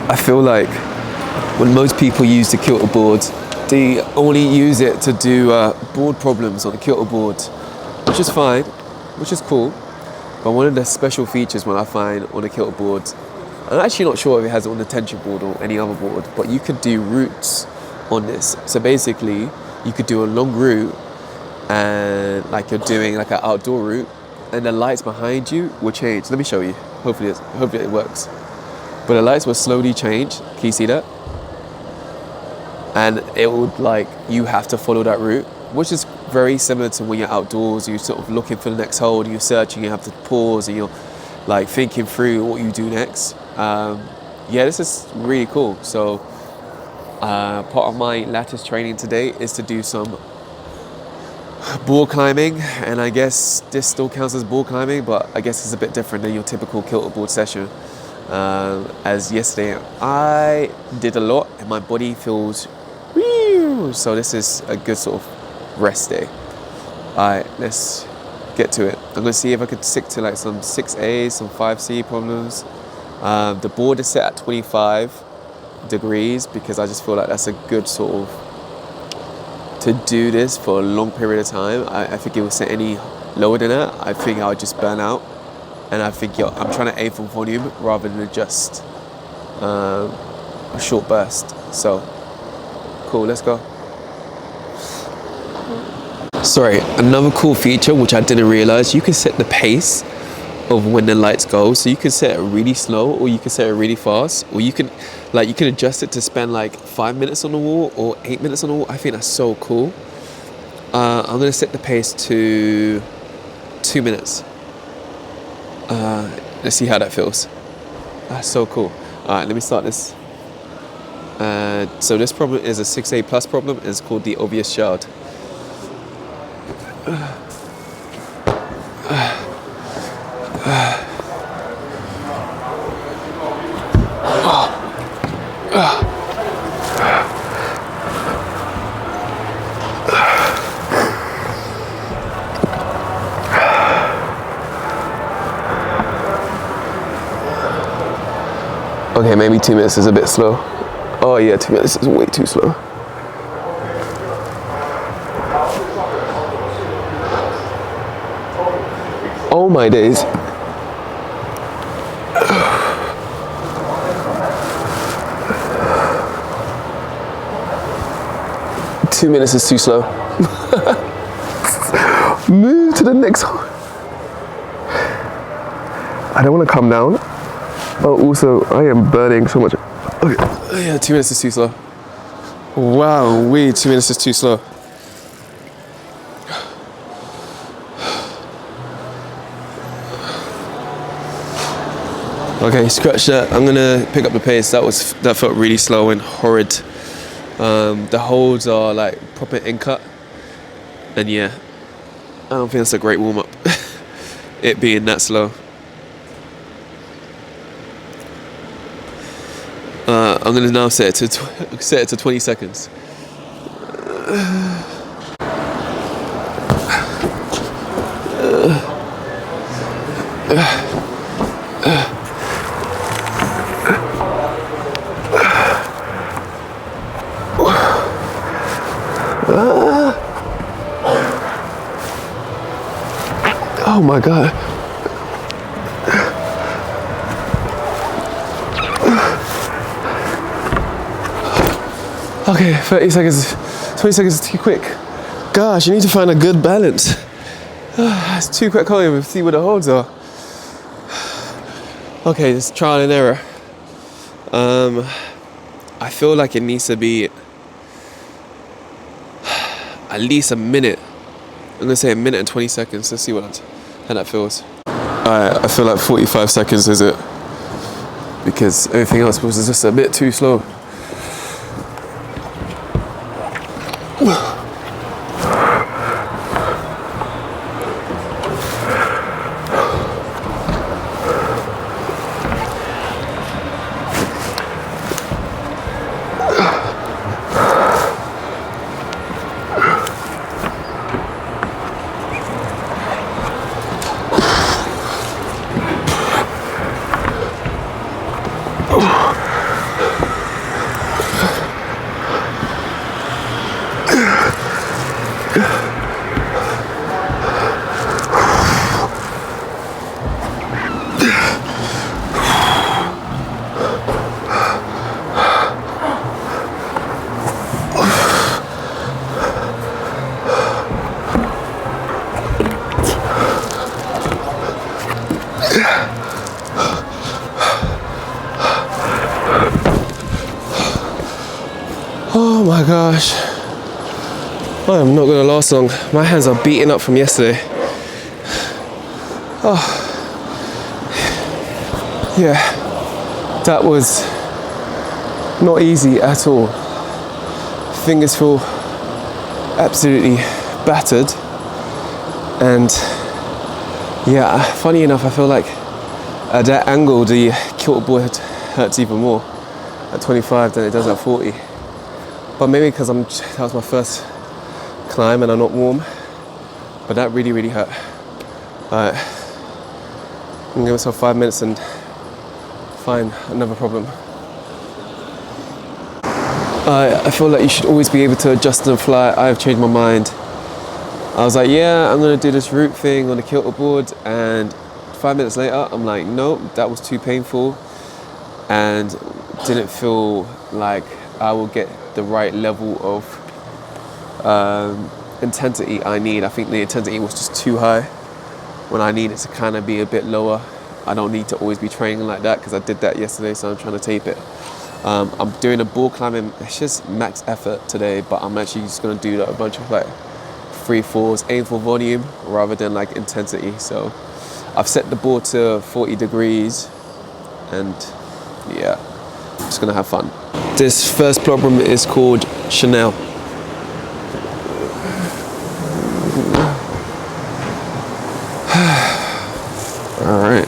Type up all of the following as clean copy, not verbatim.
I feel like when most people use the Kilterboard, they only use it to do board problems on the Kilterboard, which is fine, which is cool. But one of the special features when I find on the Kilterboard, I'm actually not sure if it has it on the tension board or any other board, but you could do routes on this. So basically, you could do a long route, and like you're doing like an outdoor route, and the lights behind you will change. Let me show you. Hopefully it works. But the lights will slowly change. Can you see that? And it would like, you have to follow that route, which is very similar to when you're outdoors, you're sort of looking for the next hole, you're searching, you have to pause, and you're like thinking through what you do next. Yeah, this is really cool. So part of my lattice training today is to do some board climbing, and I guess this still counts as board climbing, but I guess it's a bit different than your typical Kilterboard session. As yesterday I did a lot and my body feels so this is a good sort of rest day. Alright, let's get to it. I'm gonna see if I could stick to like some 6A, some 5C problems. The board is set at 25 degrees because I just feel like that's a good sort of to do this for a long period of time. I think it was set any lower than that, I think I would just burn out. And I think I'm trying to aim for volume rather than just a short burst. So, cool, let's go. Sorry, another cool feature which I didn't realize, you can set the pace of when the lights go. So you can set it really slow, or you can set it really fast, or you can adjust it to spend like 5 minutes on the wall or 8 minutes on the wall. I think that's so cool. I'm gonna set the pace to 2 minutes. Let's see how that feels. That's so cool. Alright, let me start this. So this problem is a 6A plus problem. It's called the obvious shard. Okay, maybe 2 minutes is a bit slow. Oh yeah, 2 minutes is way too slow. Oh my days. Two minutes is too slow. Move to the next one. I don't want to come down. Oh, also, I am burning so much. Okay. Oh, yeah, 2 minutes is too slow. Wow, 2 minutes is too slow. Okay, scratch that. I'm gonna pick up the pace. That felt really slow and horrid. The holds are like proper in cut, and yeah, I don't think that's a great warm up. It being that slow. I'm gonna now set it to 20 seconds. Oh my God. Okay, 30 seconds, 20 seconds is too quick. Gosh, you need to find a good balance. It's too quick, can't even see where the holds are. Okay, just trial and error. I feel like it needs to be at least a minute. I'm gonna say a minute and 20 seconds. Let's see how that feels. Alright, I feel like 45 seconds is it. Because everything else was just a bit too slow. my gosh. I am not gonna last long. My hands are beaten up from yesterday. Oh. Yeah, that was not easy at all. Fingers feel absolutely battered. And yeah, funny enough, I feel like at that angle, the Kilterboard hurts even more at 25 than it does at 40. But maybe because that was my first climb and I'm not warm. But that really, really hurt. Alright, I'm gonna give myself 5 minutes and find another problem. I feel like you should always be able to adjust and fly. I've changed my mind. I was like, yeah, I'm gonna do this route thing on the Kilterboard, and 5 minutes later, I'm like, nope, that was too painful, and didn't feel like I will get the right level of intensity I need. I think the intensity was just too high when I need it to kind of be a bit lower. I don't need to always be training like that because I did that yesterday, so I'm trying to tape it. I'm doing a ball climbing. It's just max effort today, but I'm actually just gonna do like a bunch of like 3/4s, aim for volume rather than like intensity. So I've set the board to 40 degrees, and yeah, I'm just gonna have fun. This first problem is called Chanel. All right.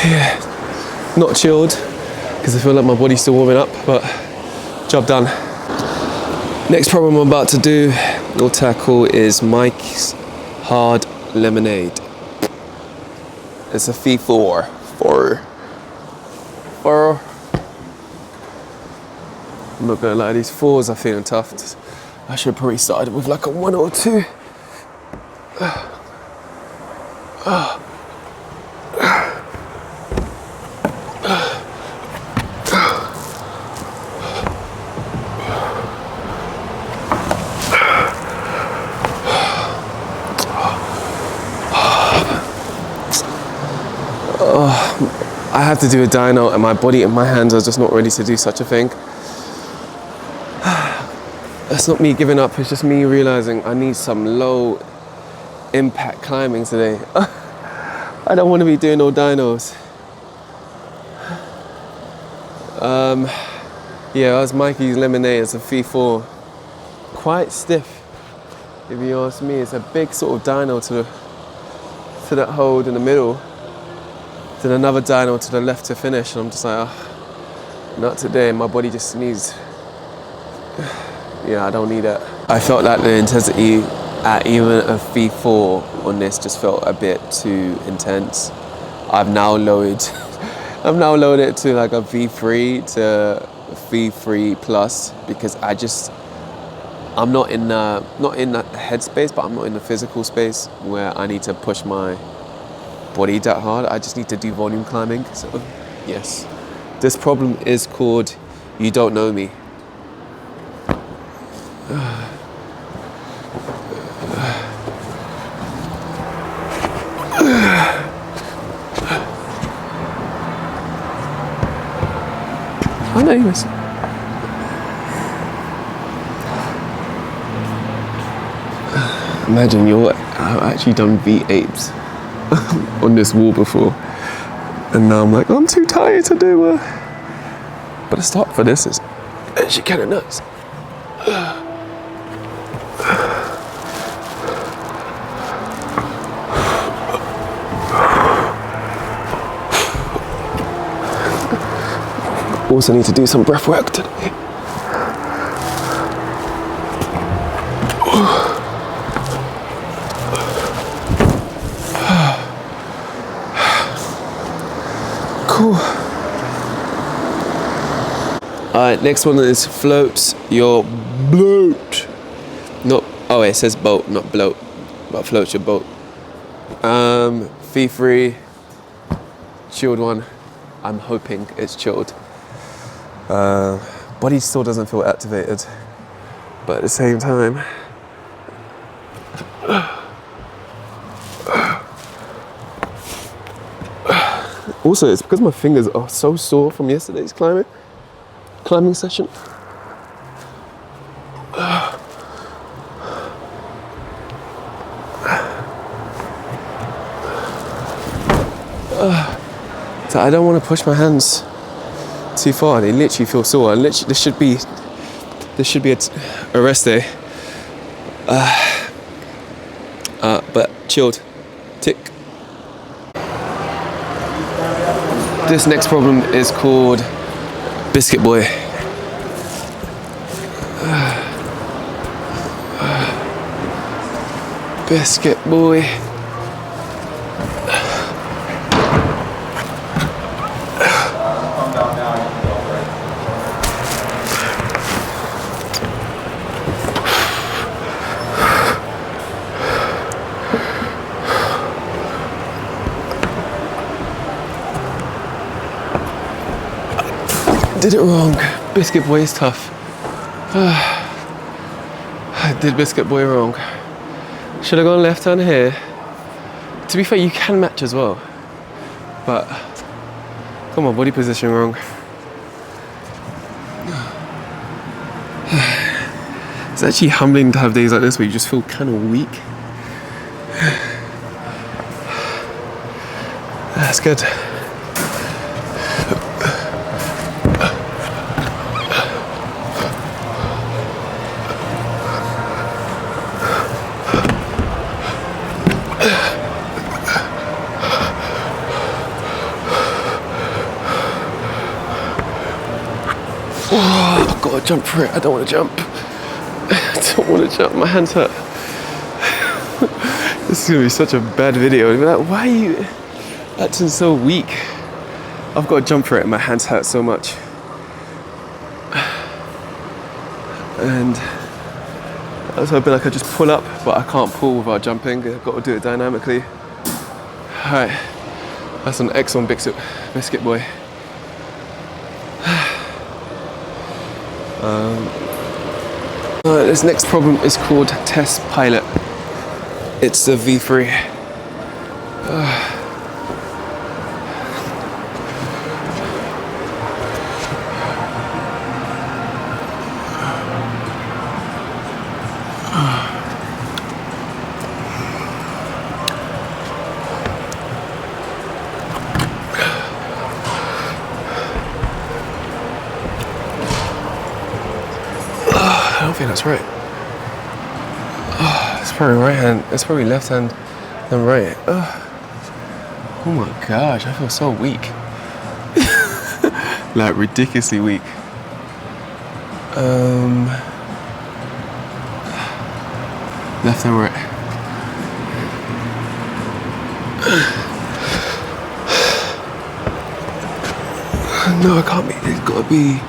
Yeah, not chilled because I feel like my body's still warming up, but job done. Next problem I'm about to do or tackle is Mike's hard lemonade. It's a fee four. I'm not gonna lie, these 4s are feeling tough. I should have probably started with like a 1 or 2. I have to do a dyno, and my body and my hands are just not ready to do such a thing. It's not me giving up, it's just me realizing I need some low impact climbing today. I don't want to be doing no dynos. Yeah, that's Mikey's lemonade. It's a fee 4. Quite stiff, if you ask me. It's a big sort of dyno to that hold in the middle. Then another dyno to the left to finish, and I'm just like, oh, not today. My body just needs. Yeah, I don't need it. I felt like the intensity at even a V4 on this just felt a bit too intense. I've now lowered it to like a V3 to V3 plus because I'm not in that headspace, but I'm not in the physical space where I need to push my body that hard. I just need to do volume climbing. So yes, this problem is called You Don't Know Me. I know you miss. Imagine I've actually done V8s on this wall before, and now I'm like, I'm too tired to do but the start for this is actually kind of nuts. Also need to do some breath work today. Cool. Alright, next one is floats your bloat. Not, oh, it says boat, not bloat, but floats your boat. Fee free, chilled one. I'm hoping it's chilled. Body still doesn't feel activated, but at the same time, also it's because my fingers are so sore from yesterday's climbing session. So I don't want to push my hands too far. They literally feel sore. And literally, this should be a rest day. But chilled. Tick. This next problem is called Biscuit Boy. Biscuit Boy. Did it wrong. Biscuit Boy is tough. I did Biscuit Boy wrong. Should have gone left hand here. To be fair, you can match as well. But got my body position wrong. It's actually humbling to have days like this where you just feel kind of weak. That's good. Oh, I've got to jump for it. I don't want to jump. I don't want to jump. My hands hurt. This is going to be such a bad video. I'll be like, why are you acting so weak? I've got to jump for it and my hands hurt so much. And I was hoping I could just pull up, but I can't pull without jumping. I've got to do it dynamically. Alright, that's an excellent Biscuit Boy. This next problem is called Test Pilot. It's the V3. I don't think that's right. It's probably right hand. It's probably left hand than right. Oh my gosh, I feel so weak. Like ridiculously weak. Left and right. No, I can't be. It's gotta be.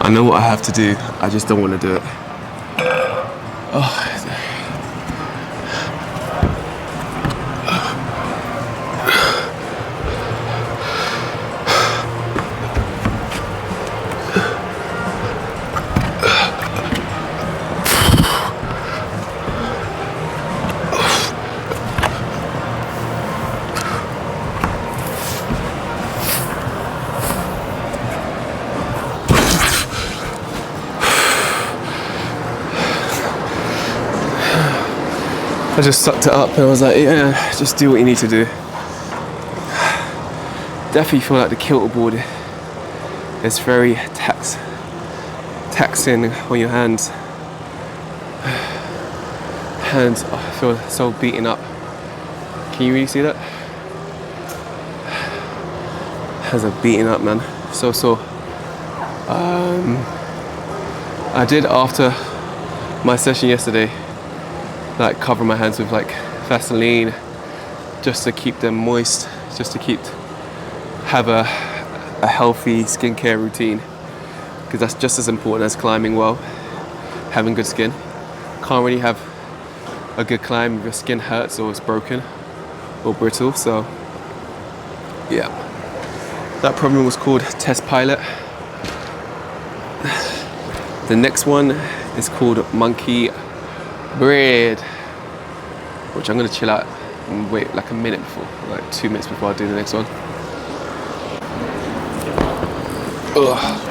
I know what I have to do. I just don't want to do it. Oh. I just sucked it up and I was like, yeah, just do what you need to do. Definitely feel like the Kilterboard is very taxing on your hands. Hands, oh, I feel so beaten up. Can you really see that? Hands are beaten up, man. So sore. I did after my session yesterday, like cover my hands with like Vaseline just to keep them moist, just to have a healthy skincare routine, because that's just as important as climbing well, having good skin. Can't really have a good climb if your skin hurts or it's broken or brittle. So yeah, that problem was called Test Pilot. The next one is called Monkey Bread, which I'm gonna chill out and wait like a minute before, like 2 minutes before I do the next one. Ugh.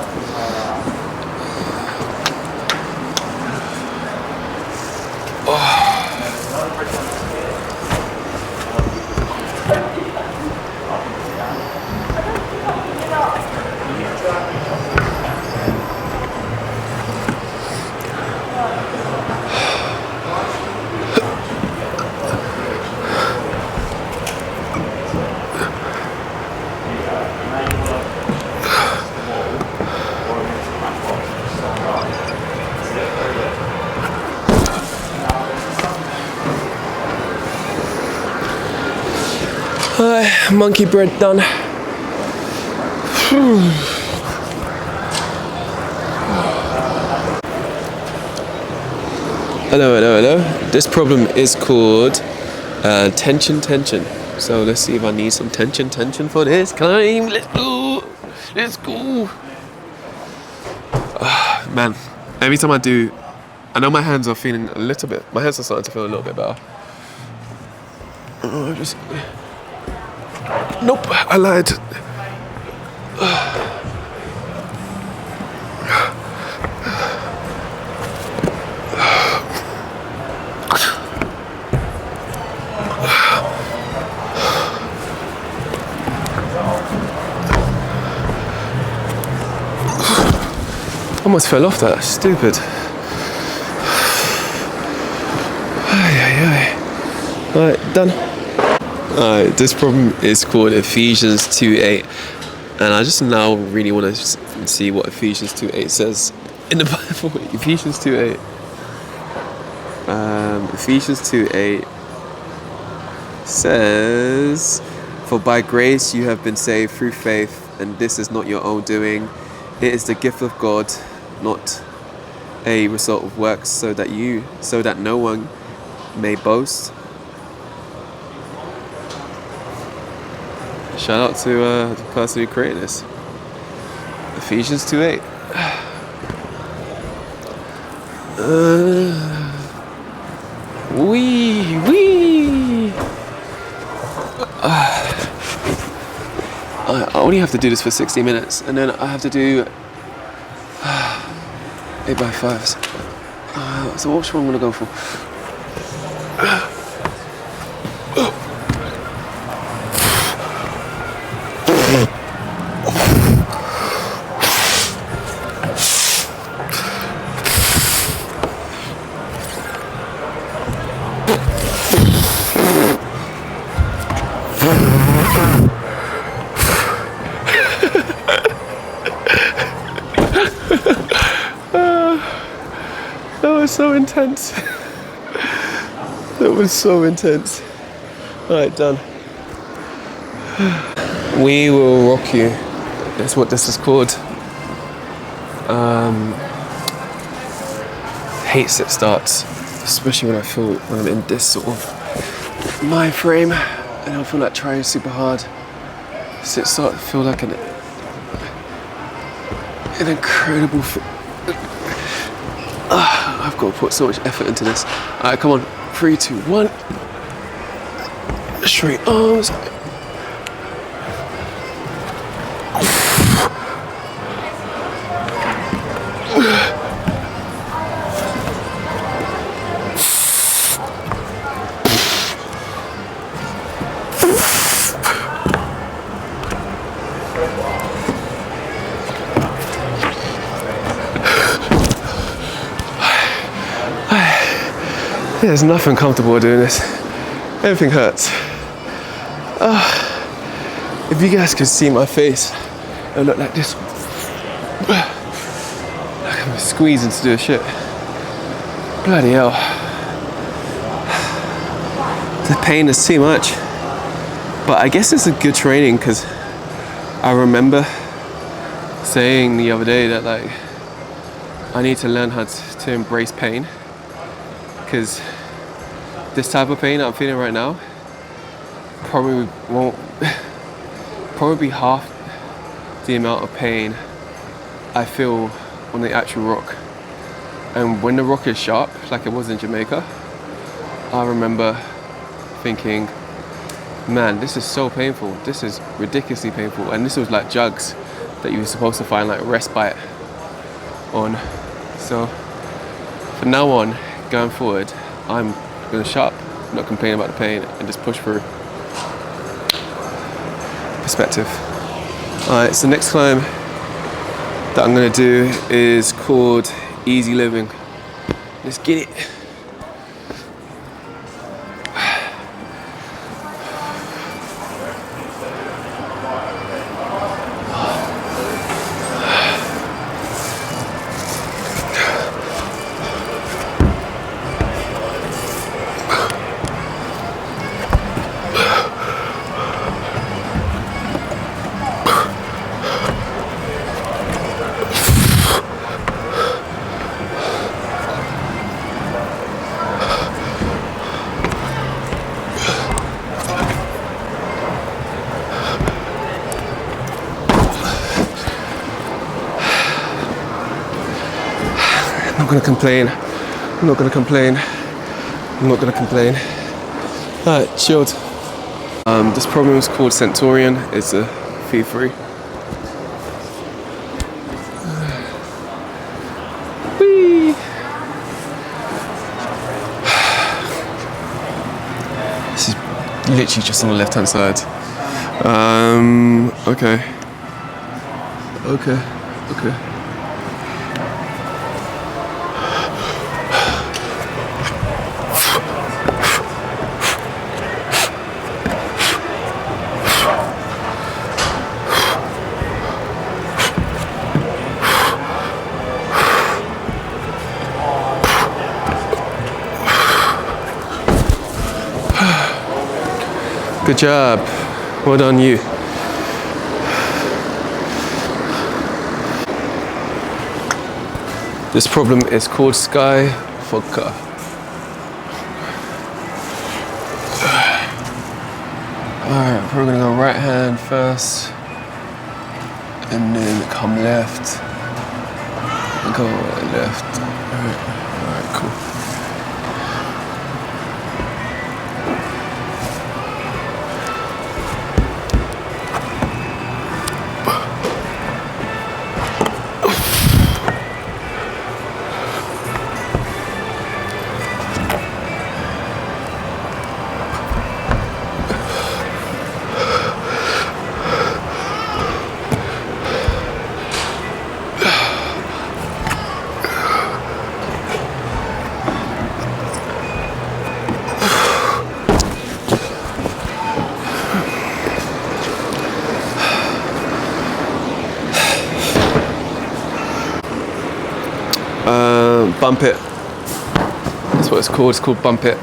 Monkey bread done. Hello. This problem is called tension. So let's see if I need some tension for this climb. Let's go. Man, every time I do, I know my hands are feeling a little bit, my hands are starting to feel a little bit better. Nope, I lied. Almost fell off that, stupid. Alright, done. Alright, this problem is called Ephesians 2:8, and I just now really want to see what Ephesians 2:8 says in the Bible. Ephesians 2:8. Ephesians 2:8 says, "For by grace you have been saved through faith, and this is not your own doing. It is the gift of God, not a result of works, so that no one may boast." Shout out to the person who created this. Ephesians 2:8. I only have to do this for 60 minutes, and then I have to do 8x5s. So which one I'm gonna go for? That was so intense. That was so intense. Alright, done. We will rock you. That's what this is called. Hate sit starts, especially when I'm in this sort of mind frame and I feel like trying super hard. Sit start feel like an incredible I've got to put so much effort into this. Alright, come on. 3, 2, 1. Straight arms. There's nothing comfortable doing this. Everything hurts. If you guys could see my face, it would look like this. I'm squeezing to do a shit. Bloody hell. The pain is too much. But I guess it's a good training because I remember saying the other day that like I need to learn how to embrace pain, because this type of pain that I'm feeling right now probably won't probably be half the amount of pain I feel on the actual rock. And when the rock is sharp, like it was in Jamaica, I remember thinking, man, this is so painful. This is ridiculously painful. And this was like jugs that you were supposed to find like respite on. So from now on, going forward, I'm gonna shut up, not complain about the pain, and just push through. Perspective. Alright, so next climb that I'm gonna do is called Easy Living. Let's get it. I'm not gonna complain. I'm not gonna complain. I'm not gonna complain. Alright, chilled. This problem is called Centurion. It's a fee free. Whee! This is literally just on the left hand side. Okay. Good job. Well done, you. This problem is called Sky Vodka. Alright, we're gonna go right hand first, and then come left, and go left. Alright, cool. Bump it. That's what it's called. It's called bump it.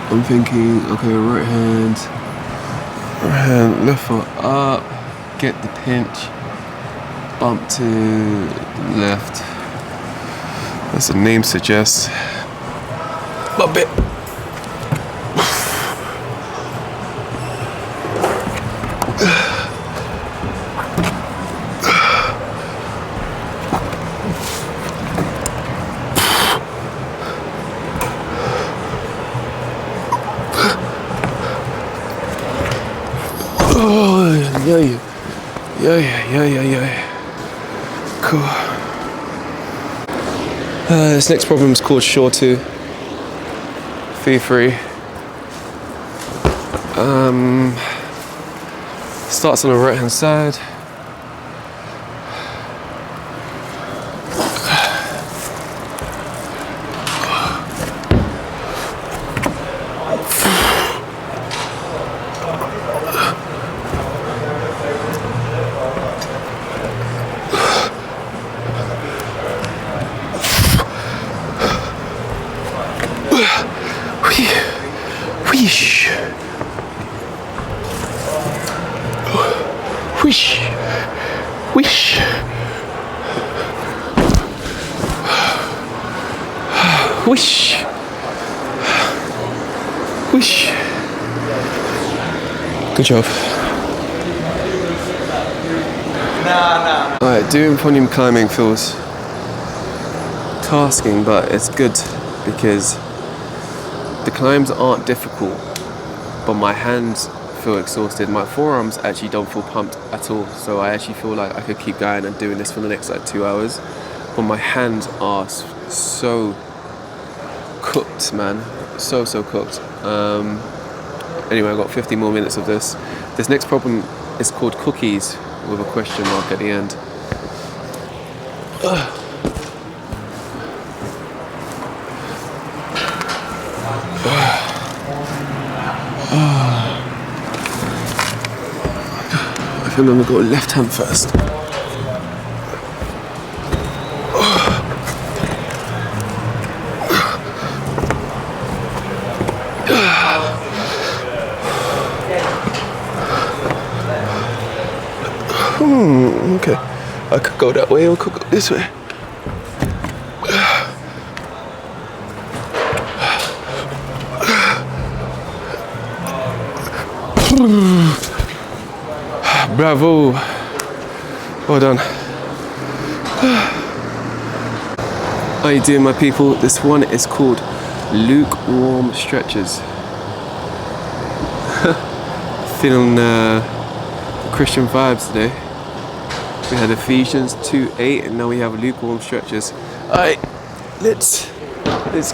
I'm thinking, okay, right hand, left foot up, get the pinch, bump to the left. As the name suggests. Bump it. Yeah. Cool. This next problem is called Shore 2. Fee free. Starts on the right hand side. Whoosh. Whoosh. Good job. Alright, doing podium climbing feels tasking, but it's good because the climbs aren't difficult, but my hands feel exhausted. My forearms actually don't feel pumped at all, so I actually feel like I could keep going and doing this for the next like 2 hours. But my hands are so cooked, man. So cooked. Anyway, I've got 50 more minutes of this. This next problem is called cookies with a question mark at the end. I think I'm gonna go left hand first. Okay. I could go that way or I could go this way. Bravo. Well done. How you doing, my people? This one is called lukewarm stretches. Feeling Christian vibes today. We had Ephesians 2:8 and now we have lukewarm stretches. Alright, let's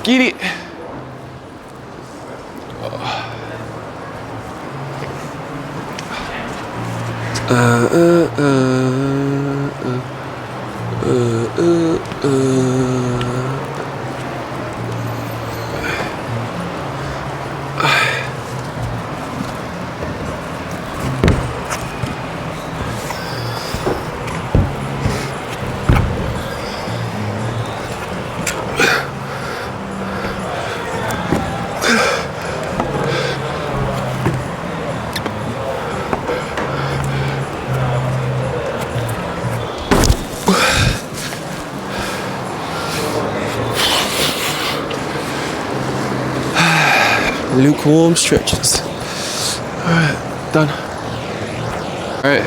get it. Lukewarm stretches. Alright, done. Alright.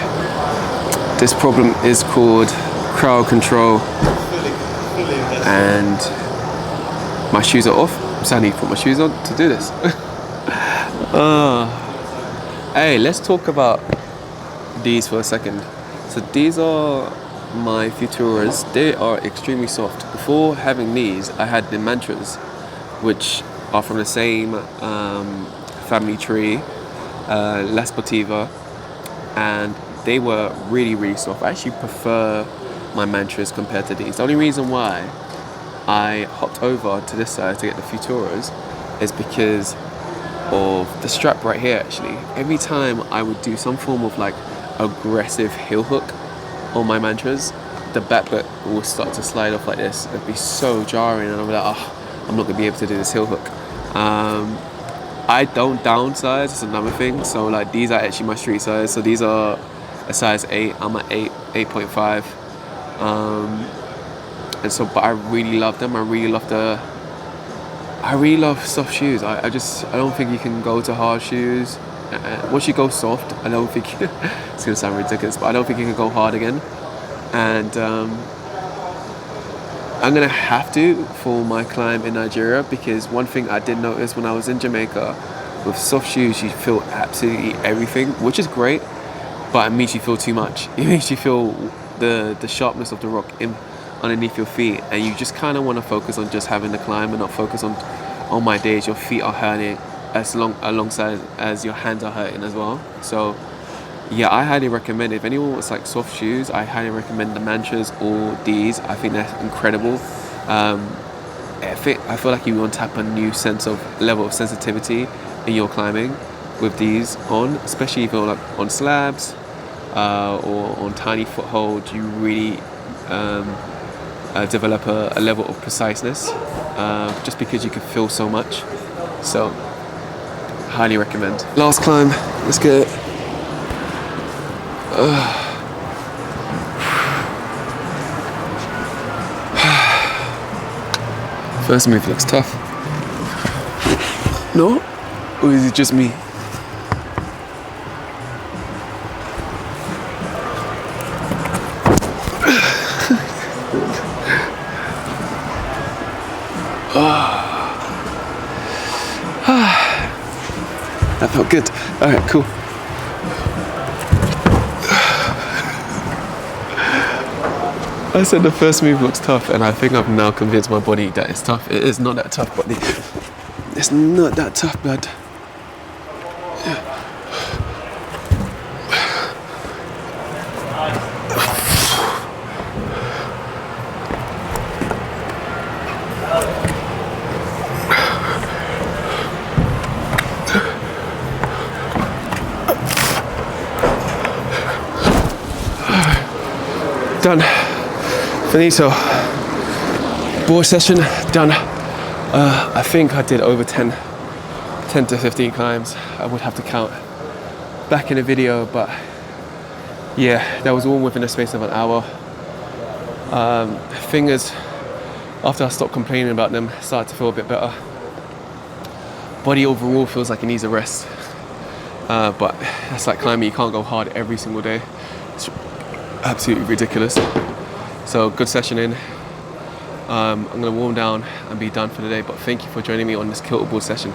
This problem is called crowd control. And my shoes are off, so I need to put my shoes on to do this. Hey, let's talk about these for a second. So these are my Futuras. They are extremely soft. Before having these, I had the Mantras, which are from the same family tree, La Sportiva, and they were really soft. I actually prefer my Mantras compared to these. The only reason why I hopped over to this side to get the Futuras is because of the strap right here. Actually, every time I would do some form of like aggressive heel hook on my Mantras, the back bit will start to slide off like this. It'd be so jarring, and I'm like, oh, I'm not gonna be able to do this heel hook. I don't downsize, it's another thing. So like these are actually my street size. So these are a size 8. I'm at 8.5. And so, but I really love them. I really love soft shoes. I don't think you can go to hard shoes. Once you go soft, I don't think it's gonna sound ridiculous, but I don't think you can go hard again. And I'm gonna have to for my climb in Nigeria, because one thing I did notice when I was in Jamaica, with soft shoes you feel absolutely everything, which is great, but it makes you feel too much. It makes you feel the sharpness of the rock underneath your feet, and you just kind of want to focus on just having the climb and not focus on my days your feet are hurting alongside as your hands are hurting as well. So yeah, I highly recommend, if anyone wants like soft shoes, I highly recommend the Mantras or these. I think they're incredible. I feel like you want to tap a new level of sensitivity in your climbing with these on, especially if you're like on slabs or on tiny footholds. You really develop a level of preciseness just because you can feel so much. So highly recommend. Last climb, let's get it. First move looks tough. No? Or is it just me? That felt good. Alright, cool. I said the first move looks tough, and I think I've now convinced my body that it's tough. It is not that tough, buddy. It's not that tough, blood. Done. Finito. Board session done. I think I did over 10 to 15 climbs. I would have to count back in the video, but yeah, that was all within the space of an hour. Fingers, after I stopped complaining about them, started to feel a bit better. Body overall feels like it needs a rest. But that's like climbing, you can't go hard every single day. It's absolutely ridiculous. So good session in. I'm gonna warm down and be done for the day, but thank you for joining me on this Kilterboard session.